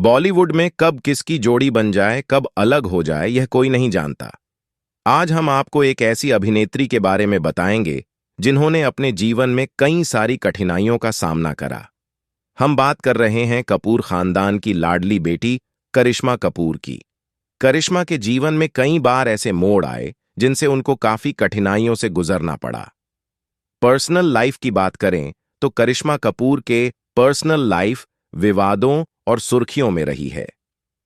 बॉलीवुड में कब किसकी जोड़ी बन जाए, कब अलग हो जाए, यह कोई नहीं जानता। आज हम आपको एक ऐसी अभिनेत्री के बारे में बताएंगे जिन्होंने अपने जीवन में कई सारी कठिनाइयों का सामना करा। हम बात कर रहे हैं कपूर खानदान की लाडली बेटी करिश्मा कपूर की। करिश्मा के जीवन में कई बार ऐसे मोड़ आए जिनसे उनको काफी कठिनाइयों से गुजरना पड़ा। पर्सनल लाइफ की बात करें तो करिश्मा कपूर के पर्सनल लाइफ विवादों और सुर्खियों में रही है।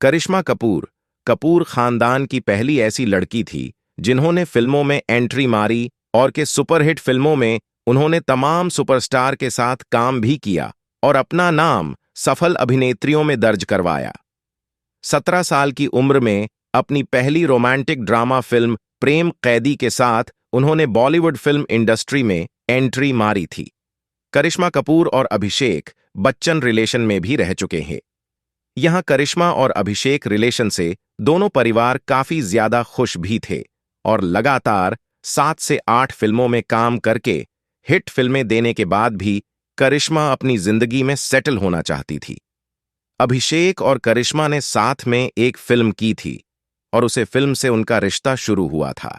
करिश्मा कपूर कपूर खानदान की पहली ऐसी लड़की थी जिन्होंने फिल्मों में एंट्री मारी और के सुपरहिट फिल्मों में उन्होंने तमाम सुपरस्टार के साथ काम भी किया और अपना नाम सफल अभिनेत्रियों में दर्ज करवाया। 17 साल की उम्र में अपनी पहली रोमांटिक ड्रामा फिल्म प्रेम कैदी के साथ उन्होंने बॉलीवुड फिल्म इंडस्ट्री में एंट्री मारी थी। करिश्मा कपूर और अभिषेक बच्चन रिलेशन में भी रह चुके हैं। यहां करिश्मा और अभिषेक रिलेशन से दोनों परिवार काफी ज्यादा खुश भी थे और लगातार 7 से 8 फिल्मों में काम करके हिट फिल्में देने के बाद भी करिश्मा अपनी जिंदगी में सेटल होना चाहती थी। अभिषेक और करिश्मा ने साथ में एक फिल्म की थी और उसे फिल्म से उनका रिश्ता शुरू हुआ था।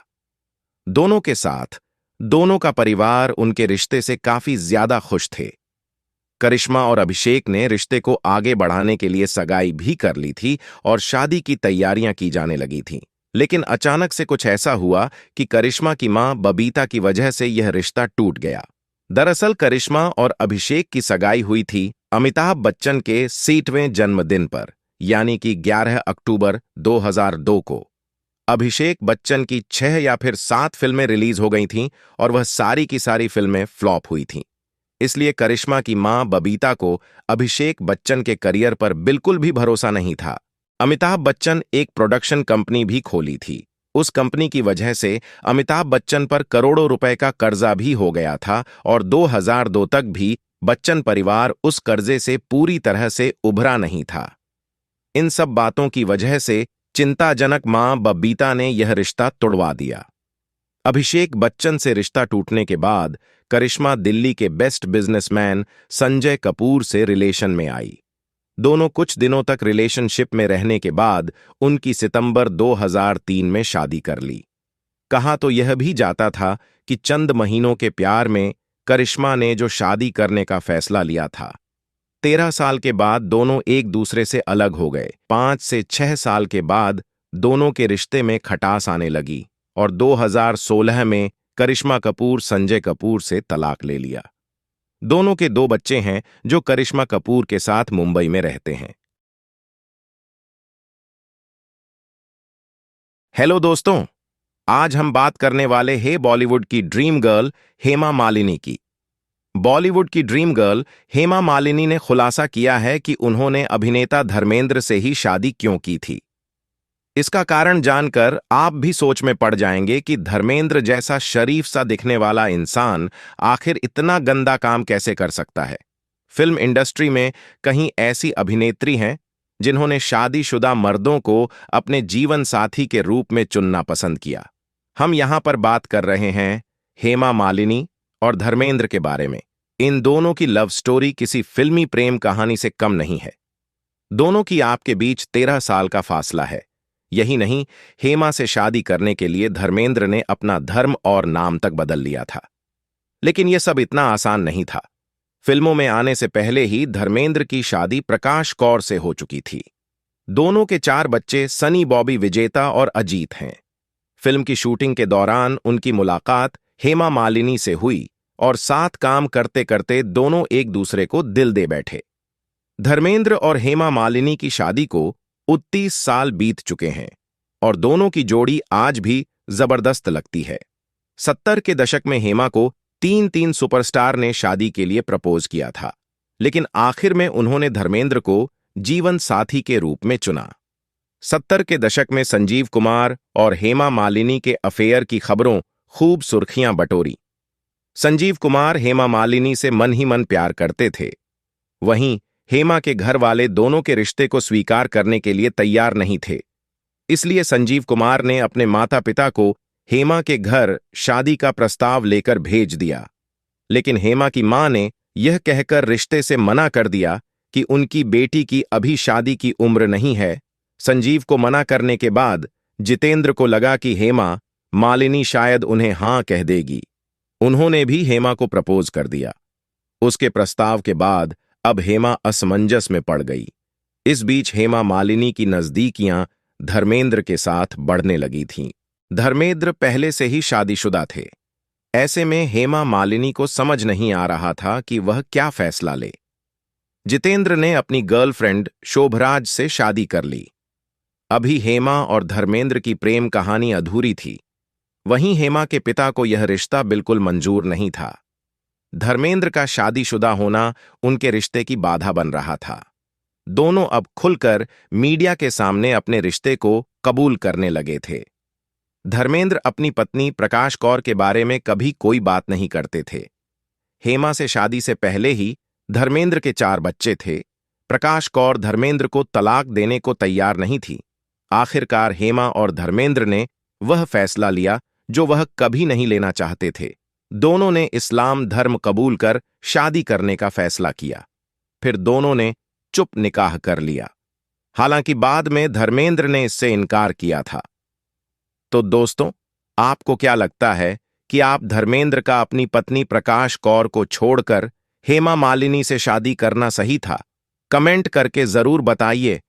दोनों के साथ दोनों का परिवार उनके रिश्ते से काफी ज्यादा खुश थे। करिश्मा और अभिषेक ने रिश्ते को आगे बढ़ाने के लिए सगाई भी कर ली थी और शादी की तैयारियां की जाने लगी थीं। लेकिन अचानक से कुछ ऐसा हुआ कि करिश्मा की मां बबीता की वजह से यह रिश्ता टूट गया। दरअसल करिश्मा और अभिषेक की सगाई हुई थी अमिताभ बच्चन के 60वें जन्मदिन पर, यानी कि 11 अक्टूबर 2002 को। अभिषेक बच्चन की 6 या फिर 7 फिल्में रिलीज हो गई थीं और वह सारी की सारी फिल्में फ्लॉप हुई थीं। इसलिए करिश्मा की मां बबीता को अभिषेक बच्चन के करियर पर बिल्कुल भी भरोसा नहीं था। अमिताभ बच्चन एक प्रोडक्शन कंपनी भी खोली थी। उस कंपनी की वजह से अमिताभ बच्चन पर करोड़ों रुपए का कर्जा भी हो गया था और 2002 तक भी बच्चन परिवार उस कर्जे से पूरी तरह से उभरा नहीं था। इन सब बातों की वजह से चिंताजनक मां बबीता ने यह रिश्ता तोड़वा दिया। अभिषेक बच्चन से रिश्ता टूटने के बाद करिश्मा दिल्ली के बेस्ट बिजनेसमैन संजय कपूर से रिलेशन में आई। दोनों कुछ दिनों तक रिलेशनशिप में रहने के बाद उनकी सितंबर 2003 में शादी कर ली। कहा तो यह भी जाता था कि चंद महीनों के प्यार में करिश्मा ने जो शादी करने का फैसला लिया था। 13 साल के बाद दोनों एक दूसरे से अलग हो गए। 5 से 6 साल के बाद दोनों के रिश्ते में खटास आने लगी और 2016 में करिश्मा कपूर संजय कपूर से तलाक ले लिया। दोनों के 2 बच्चे हैं जो करिश्मा कपूर के साथ मुंबई में रहते हैं। हेलो दोस्तों, आज हम बात करने वाले हैं बॉलीवुड की ड्रीम गर्ल हेमा मालिनी की। बॉलीवुड की ड्रीम गर्ल हेमा मालिनी ने खुलासा किया है कि उन्होंने अभिनेता धर्मेंद्र से ही शादी क्यों की थी। इसका कारण जानकर आप भी सोच में पड़ जाएंगे कि धर्मेंद्र जैसा शरीफ सा दिखने वाला इंसान आखिर इतना गंदा काम कैसे कर सकता है। फिल्म इंडस्ट्री में कहीं ऐसी अभिनेत्री हैं जिन्होंने शादीशुदा मर्दों को अपने जीवन साथी के रूप में चुनना पसंद किया। हम यहां पर बात कर रहे हैं हेमा मालिनी और धर्मेंद्र के बारे में। इन दोनों की लव स्टोरी किसी फिल्मी प्रेम कहानी से कम नहीं है। दोनों की आपके बीच 13 साल का फासला है। यही नहीं, हेमा से शादी करने के लिए धर्मेंद्र ने अपना धर्म और नाम तक बदल लिया था। लेकिन यह सब इतना आसान नहीं था। फिल्मों में आने से पहले ही धर्मेंद्र की शादी प्रकाश कौर से हो चुकी थी। दोनों के 4 बच्चे सनी, बॉबी, विजेता और अजीत हैं। फिल्म की शूटिंग के दौरान उनकी मुलाकात हेमा मालिनी से हुई और साथ काम करते करते दोनों एक दूसरे को दिल दे बैठे। धर्मेंद्र और हेमा मालिनी की शादी को 29 साल बीत चुके हैं और दोनों की जोड़ी आज भी जबरदस्त लगती है। 70 के दशक में हेमा को 3 सुपरस्टार ने शादी के लिए प्रपोज किया था, लेकिन आखिर में उन्होंने धर्मेंद्र को जीवन साथी के रूप में चुना। 70 के दशक में संजीव कुमार और हेमा मालिनी के अफेयर की खबरों खूब सुर्खियां बटोरी। संजीव कुमार हेमा मालिनी से मन ही मन प्यार करते थे। वहीं हेमा के घर वाले दोनों के रिश्ते को स्वीकार करने के लिए तैयार नहीं थे। इसलिए संजीव कुमार ने अपने माता पिता को हेमा के घर शादी का प्रस्ताव लेकर भेज दिया। लेकिन हेमा की मां ने यह कहकर रिश्ते से मना कर दिया कि उनकी बेटी की अभी शादी की उम्र नहीं है, संजीव को मना करने के बाद जितेंद्र को लगा कि हेमा मालिनी शायद उन्हें हां कह देगी। उन्होंने भी हेमा को प्रपोज कर दिया। उसके प्रस्ताव के बाद अब हेमा असमंजस में पड़ गई। इस बीच हेमा मालिनी की नजदीकियां धर्मेंद्र के साथ बढ़ने लगी थीं। धर्मेंद्र पहले से ही शादीशुदा थे। ऐसे में हेमा मालिनी को समझ नहीं आ रहा था कि वह क्या फैसला ले। जितेंद्र ने अपनी गर्लफ्रेंड शोभराज से शादी कर ली। अभी हेमा और धर्मेंद्र की प्रेम कहानी अधूरी थी। वहीं हेमा के पिता को यह रिश्ता बिल्कुल मंजूर नहीं था। धर्मेंद्र का शादीशुदा होना उनके रिश्ते की बाधा बन रहा था। दोनों अब खुलकर मीडिया के सामने अपने रिश्ते को कबूल करने लगे थे। धर्मेंद्र अपनी पत्नी प्रकाश कौर के बारे में कभी कोई बात नहीं करते थे। हेमा से शादी से पहले ही धर्मेंद्र के 4 बच्चे थे। प्रकाश कौर धर्मेंद्र को तलाक देने को तैयार नहीं थी। आखिरकार हेमा और धर्मेंद्र ने वह फैसला लिया जो वह कभी नहीं लेना चाहते थे। दोनों ने इस्लाम धर्म कबूल कर शादी करने का फैसला किया। फिर दोनों ने चुप निकाह कर लिया। हालांकि बाद में धर्मेंद्र ने इससे इनकार किया था। तो दोस्तों, आपको क्या लगता है कि आप धर्मेंद्र का अपनी पत्नी प्रकाश कौर को छोड़कर हेमा मालिनी से शादी करना सही था? कमेंट करके जरूर बताइए।